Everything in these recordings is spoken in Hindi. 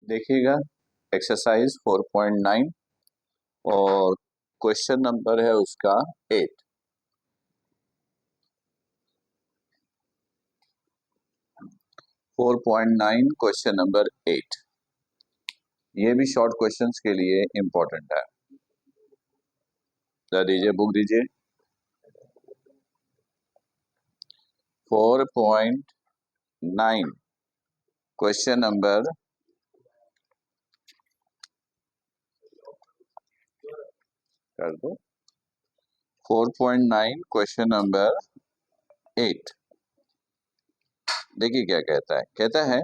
देखिएगा एक्सरसाइज 4.9 और क्वेश्चन नंबर है उसका 8। क्वेश्चन नंबर 8 ये भी शॉर्ट क्वेश्चंस के लिए इंपॉर्टेंट है। दीजिए बुक दीजिए। 4.9 क्वेश्चन नंबर कर दो। 4.9 क्वेश्चन नंबर 8 देखिए क्या कहता है। कहता है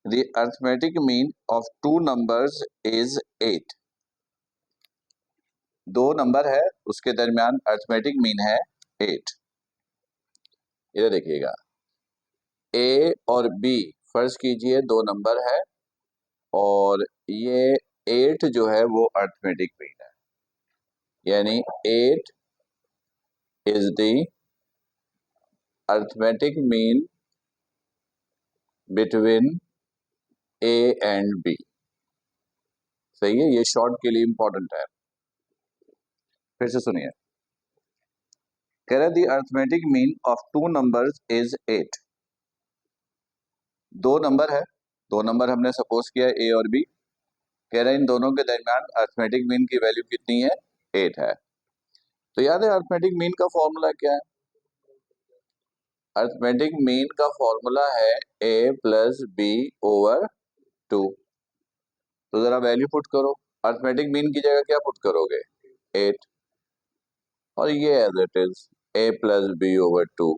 The arithmetic mean of two numbers is 8। दो नंबर है उसके दरमियान अरिथमेटिक मीन है 8। इधर देखिएगा A और B फर्ज कीजिए दो नंबर है और ये 8 जो है वो अरिथमेटिक मीन है, यानी 8 is the arithmetic mean between A and B। सही है, ये शॉर्ट के लिए इंपॉर्टेंट है। फिर से सुनिए, कह रहा है the arithmetic mean of two numbers is 8। दो नंबर है, दो नंबर हमने सपोज किया A और B। कह रहे हैं इन दोनों के दरमियान अरिथमेटिक मीन की वैल्यू कितनी है, 8 है। तो याद है अरिथमेटिक मीन का फॉर्मूला क्या है? अरिथमेटिक मीन का फॉर्मूला है A प्लस बी ओवर 2। तो जरा वैल्यू पुट करो। अरिथमेटिक मीन की जगह क्या पुट करोगे, 8, और ये as it is A plus B over 2।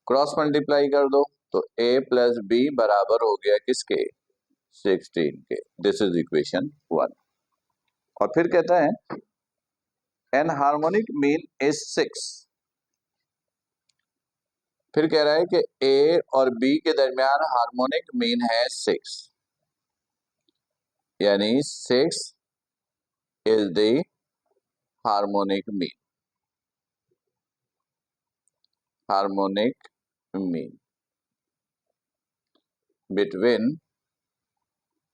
Cross multiply कर दो तो A प्लस बी बराबर हो गया किसके, 16 के। This is equation 1। और फिर कहता है एन हार्मोनिक मीन इज 6। फिर कह रहा है कि A और B के दरमियान हार्मोनिक मीन है 6, यानी 6 is the harmonic mean. Harmonic mean between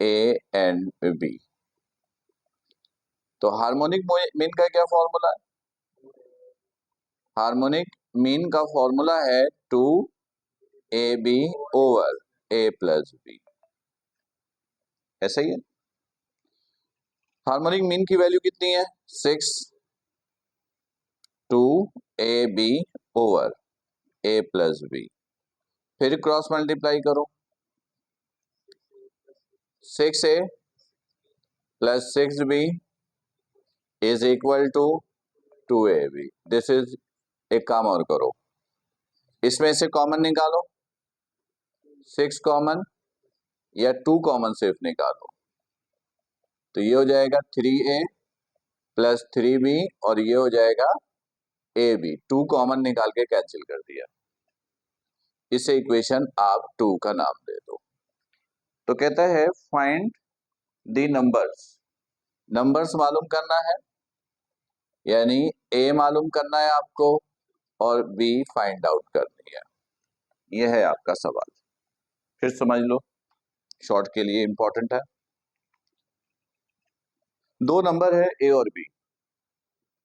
A and B। तो हार्मोनिक मीन का क्या फॉर्मूला है? हार्मोनिक मीन का फॉर्मूला है 2AB over A plus B. ऐसा ही है। हार्मोनिक मीन की वैल्यू कितनी है, 6, 2AB over A plus B. फिर क्रॉस मल्टीप्लाई करो, 6A plus 6B is equal to 2AB। This is, एक काम और करो, इसमें से कॉमन निकालो, 6 कॉमन या 2 कॉमन सिर्फ निकालो, तो ये हो जाएगा 3A प्लस 3B और ये हो जाएगा AB। 2 कॉमन निकाल के कैंसिल कर दिया, इसे इक्वेशन आप 2 का नाम दे दो। तो कहता है फाइंड द नंबर्स। नंबर्स मालूम करना है, यानी A मालूम करना है आपको और B फाइंड आउट करनी है। यह है आपका सवाल। फिर समझ लो, शॉर्ट के लिए इंपॉर्टेंट है। दो नंबर है A और B।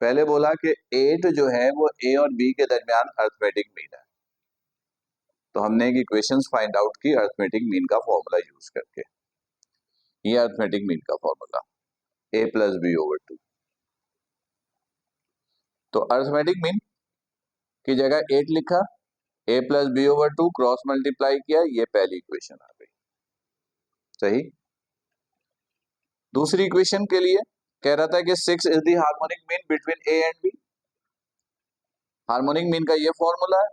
पहले बोला कि 8 जो है वो A और B के दरमियान अरिथमेटिक मीन है, तो हमने एक इक्वेशंस फाइंड आउट की अरिथमेटिक मीन का फॉर्मूला यूज करके। ये अरिथमेटिक मीन का formula A plus B over 2। तो अरिथमेटिक मीन की जगह 8 लिखा, A plus B over 2 cross multiply किया, ये पहली इक्वेशन आ गई। सही। दूसरी इक्वेशन के लिए कह रहा था कि 6 is the harmonic mean between A and B। Harmonic mean का ये फॉर्मूला है।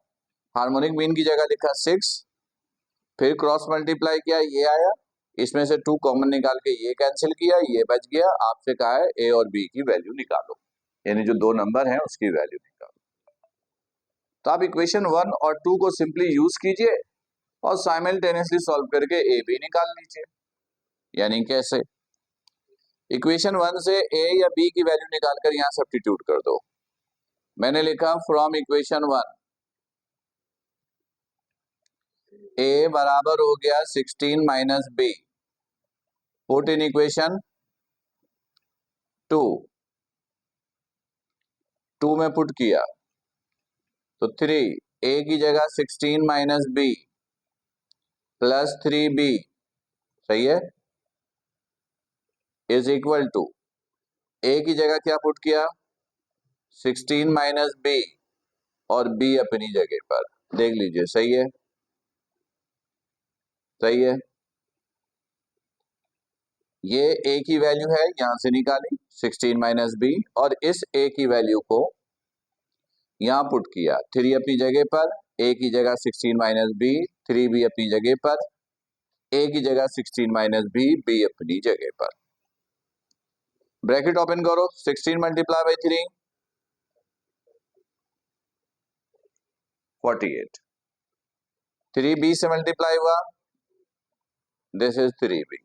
हार्मोनिक मीन की जगह लिखा 6, फिर क्रॉस मल्टीप्लाई किया, ये आया, इसमें से 2 कॉमन निकाल के ये कैंसिल किया, ये बच गया। आपसे कहा है A और B की वैल्यू निकालो, यानी जो दो नंबर हैं उसकी वैल्यू निकालो। तो आप इक्वेशन 1 और 2 को सिंपली यूज कीजिए और साइमल्टेनियसली सॉल्व करके A B निकाल लीजिए। यानी कैसे, इक्वेशन 1 से A या B की वैल्यू निकालकर यहां सब्स्टिट्यूट कर दो। मैंने लिखा फ्रॉम इक्वेशन 1 A बराबर हो गया 16 minus B, put in equation 2 में पुट किया तो 3 a की जगह 16 माइनस b प्लस 3b, सही है, इज इक्वल टू a की जगह क्या पुट किया 16 माइनस b और b अपनी जगह पर, देख लीजिए, सही है, सही है। ये a की वैल्यू है, यहां से निकाली 16 माइनस b और इस a की वैल्यू को यहां पुट किया 3 अपनी जगह पर, a की जगह 16 माइनस b, 3b अपनी जगह पर, a की जगह 16 माइनस b, b अपनी जगह पर। ब्रैकेट ओपन करो, 16 मल्टीप्लाई बाई 3 48, 3b से मल्टीप्लाई हुआ, दिस इज 3b,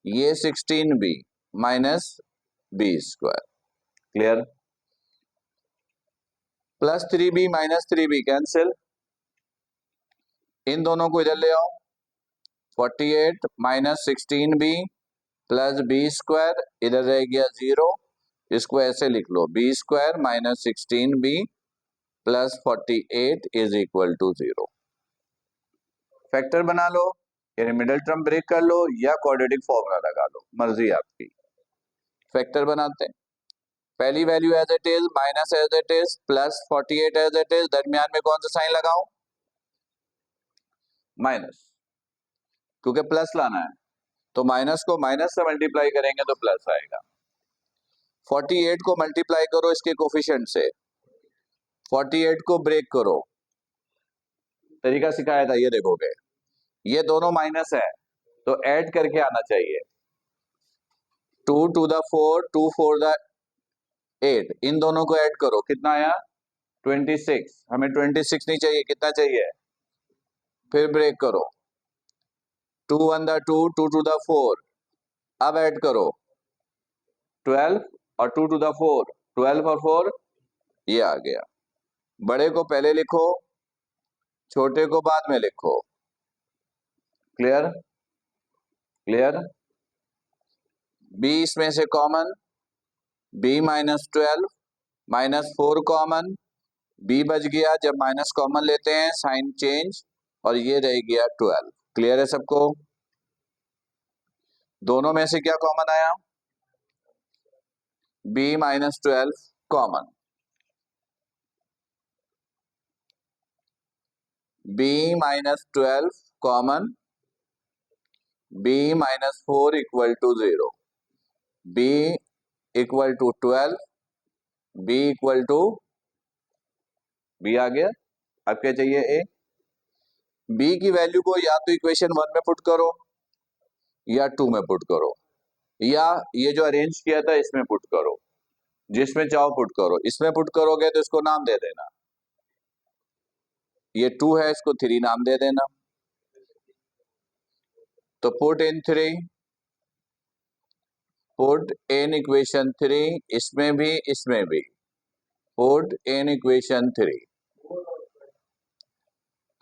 ये 16b minus b square, clear. Plus 3b minus 3b cancel, इन दोनों को इधर ले आओ, 48 minus 16b plus b square, इधर रह गया 0, इसको ऐसे लिख लो, b square minus 16b plus 48 is equal to 0। Factor बना लो, यानी मिडिल टर्म ब्रेक कर लो या क्वाड्रेटिक फॉर्मूला लगा लो, मर्जी आपकी। फैक्टर बनाते हैं, पहली value as it is minus as it is plus 48 as it is, दरमियान में कौन सा साइन लगाऊं, माइनस, क्योंकि प्लस लाना है तो माइनस को माइनस से मल्टीप्लाई करेंगे तो प्लस आएगा। 48 को मल्टीप्लाई करो इसके कोफिशिएंट से, 48 को ब्रेक करो, तरीका सिखाया था, ये देखोगे, ये दोनों माइनस है तो ऐड करके आना चाहिए, 2 टू द 4, 2 4 द 8, इन दोनों को ऐड करो, कितना आया 26, हमें 26 नहीं चाहिए, कितना चाहिए, फिर ब्रेक करो, 2 1 द 2, 2 टू द 4, अब ऐड करो 12 और 2 टू द 4, 12 और 4, ये आ गया। बड़े को पहले लिखो, छोटे को बाद में लिखो, क्लियर, क्लियर। b इसमें से common, b minus 12 minus 4 common, b बच गया, जब माइनस कॉमन लेते हैं साइन चेंज, और ये रह गया 12, क्लियर है सबको। दोनों में से क्या कॉमन आया, b minus 12 common, b minus 12 common, b minus 4 equal to 0, b equal to 12, b equal to, b आ गया, अब क्या चाहिए a, b की वैल्यू को या तो इक्वेशन 1 में पुट करो या 2 में पुट करो, या ये जो अरेंज किया था इसमें पुट करो, जिसमें चाहो पुट करो। इसमें पुट करोगे तो इसको नाम दे देना, ये 2 है इसको 3 नाम दे देना, तो put in 3, put in equation 3, इसमें भी इसमें भी, पुट इन इक्वेशन 3,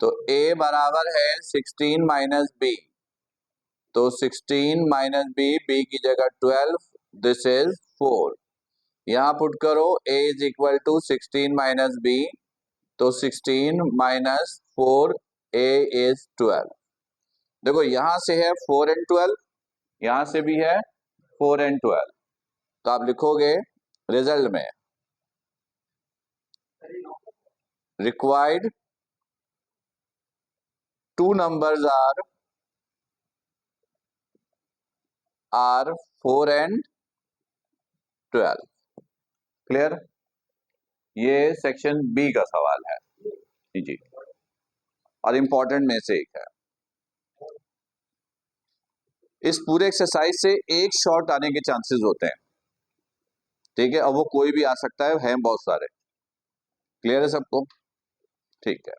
तो a बराबर है 16 माइनस b, तो 16 माइनस b, b की जगह 12, दिस इज 4, यहां पुट करो a is equal to 16 minus b, तो 16 माइनस 4, a इज 12। देखो यहां से है 4 एंड 12, यहां से भी है 4 एंड 12, तो आप लिखोगे रिजल्ट में required two numbers are 4 and 12, clear. ये सेक्शन बी का सवाल है जी, और इंपॉर्टेंट में से एक है। इस पूरे एक्सरसाइज से एक शॉर्ट आने के चांसेस होते हैं, ठीक है, और वो कोई भी आ सकता है बहुत सारे, क्लियर है सबको, ठीक है।